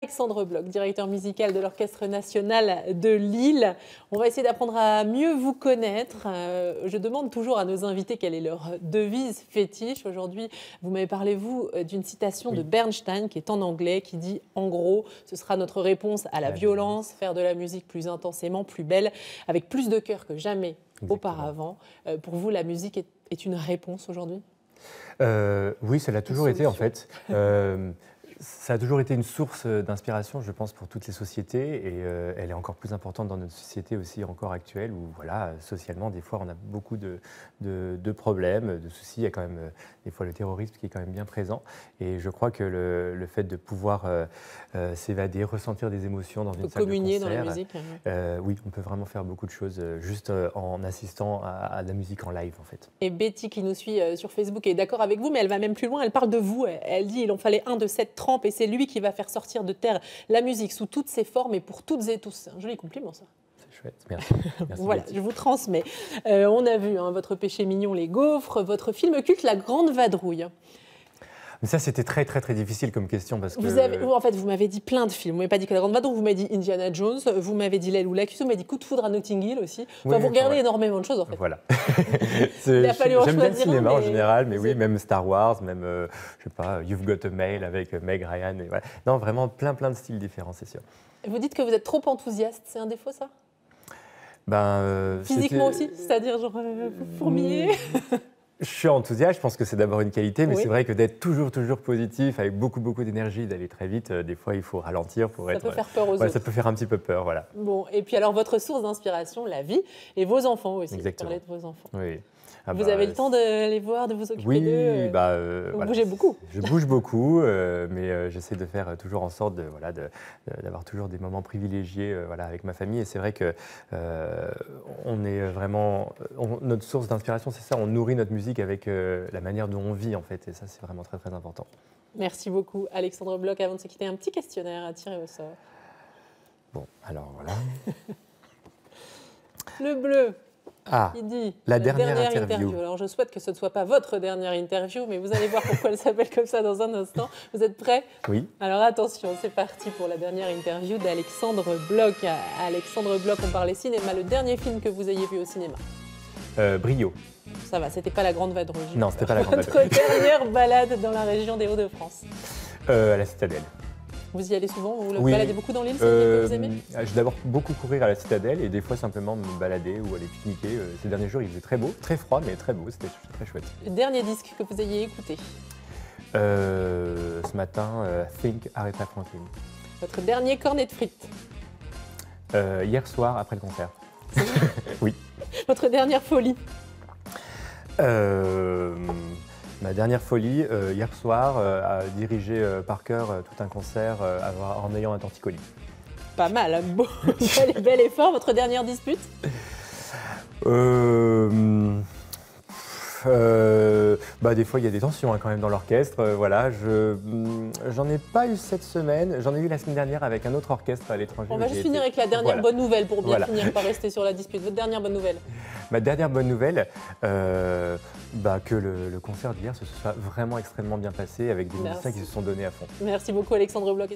Alexandre Bloch, directeur musical de l'Orchestre national de Lille. On va essayer d'apprendre à mieux vous connaître. Je demande toujours à nos invités quelle est leur devise fétiche. Aujourd'hui, vous m'avez parlé, vous, d'une citation de Bernstein qui est en anglais, qui dit « En gros, ce sera notre réponse à la violence, faire de la musique plus intensément, plus belle, avec plus de cœur que jamais auparavant ». Pour vous, la musique est une réponse aujourd'hui ? Oui, ça l'a toujours été en fait. Ça a toujours été une source d'inspiration, je pense, pour toutes les sociétés et elle est encore plus importante dans notre société aussi encore actuelle où, voilà, socialement, des fois, on a beaucoup de problèmes, de soucis. Il y a quand même des fois le terrorisme qui est quand même bien présent et je crois que le fait de pouvoir s'évader, ressentir des émotions dans une salle de concert, communier dans la musique. Oui, on peut vraiment faire beaucoup de choses juste en assistant à de la musique en live, en fait. Et Betty, qui nous suit sur Facebook, est d'accord avec vous, mais elle va même plus loin. Elle parle de vous. Elle dit il en fallait un de cette trempe et c'est lui qui va faire sortir de terre la musique sous toutes ses formes et pour toutes et tous. C'est un joli compliment, ça. C'est chouette, merci. Merci voilà, Betty. je vous transmets. On a vu votre péché mignon, les gaufres, votre film culte, La Grande Vadrouille. Mais ça, c'était très difficile comme question parce que... En fait, vous m'avez dit plein de films. Vous m'avez pas dit que La Grande Vadrouille, vous m'avez dit Indiana Jones, vous m'avez dit L'aile ou l'accusé, vous m'avez dit Coup de foudre à Notting Hill aussi. Enfin, vous regardez énormément de choses, en fait. Voilà. Il a fallu en J'aime bien le choisir cinéma un, en général, mais oui, même Star Wars, même, je sais pas, You've Got a Mail avec Meg Ryan. Et voilà. Non, vraiment plein de styles différents, c'est sûr. Vous dites que vous êtes trop enthousiaste, c'est un défaut, ça ? Physiquement aussi, c'est-à-dire genre fourmiller. Je suis enthousiaste, je pense que c'est d'abord une qualité, mais oui. C'est vrai que d'être toujours positif, avec beaucoup d'énergie, d'aller très vite, des fois il faut ralentir pour être... Ça peut faire peur aux autres. Ça peut faire un petit peu peur, voilà. Bon, et puis alors votre source d'inspiration, la vie, et vos enfants aussi. Exactement. Vous parlez de vos enfants. Oui. Vous avez le temps de les voir, de vous occuper d'eux? Oui, vous voilà. bougez beaucoup. Je bouge beaucoup, mais j'essaie de faire toujours en sorte d'avoir toujours des moments privilégiés avec ma famille. Et c'est vrai que on est vraiment... notre source d'inspiration, c'est ça, on nourrit notre musique avec la manière dont on vit, en fait. Et ça, c'est vraiment très important. Merci beaucoup, Alexandre Bloch. Avant de se quitter, un petit questionnaire à tirer au sort. Bon, alors voilà. Le bleu. Ah, il dit la dernière interview. Alors je souhaite que ce ne soit pas votre dernière interview, mais vous allez voir pourquoi elle s'appelle comme ça dans un instant. Vous êtes prêts? Oui. Alors attention, c'est parti pour la dernière interview d'Alexandre Bloch. Alexandre Bloch, on parlait cinéma. Le dernier film que vous ayez vu au cinéma? Brio. Ça va, c'était pas La Grande Vadrouille. Non, c'était pas La Grande Vadrouille. Votre dernière balade dans la région des Hauts-de-France? À la Citadelle. Vous y allez souvent? Vous Oui. baladez beaucoup dans l'île? C'est une ville que vous aimez? Je vais d'abord beaucoup courir à la Citadelle et des fois simplement me balader ou aller pique-niquer. Ces derniers jours, il faisait très beau, très froid, mais très beau. C'était très chouette. Le dernier disque que vous ayez écouté? Ce matin, Think, Aretha Franklin. Votre dernier cornet de frites? Hier soir, après le concert. Oui. Votre dernière folie? Ma dernière folie, hier soir, à diriger par cœur tout un concert en ayant un torticolis. Pas mal, hein. Bon, bel effort. Votre dernière dispute? Des fois, il y a des tensions quand même dans l'orchestre. Voilà, j'en ai pas eu cette semaine. J'en ai eu la semaine dernière avec un autre orchestre à l'étranger. On va juste finir avec la dernière bonne nouvelle pour bien finir, pas rester sur la dispute. Votre dernière bonne nouvelle? Ma dernière bonne nouvelle, que le concert d'hier se soit vraiment extrêmement bien passé avec des musiciens qui se sont donnés à fond. Merci beaucoup, Alexandre Bloch.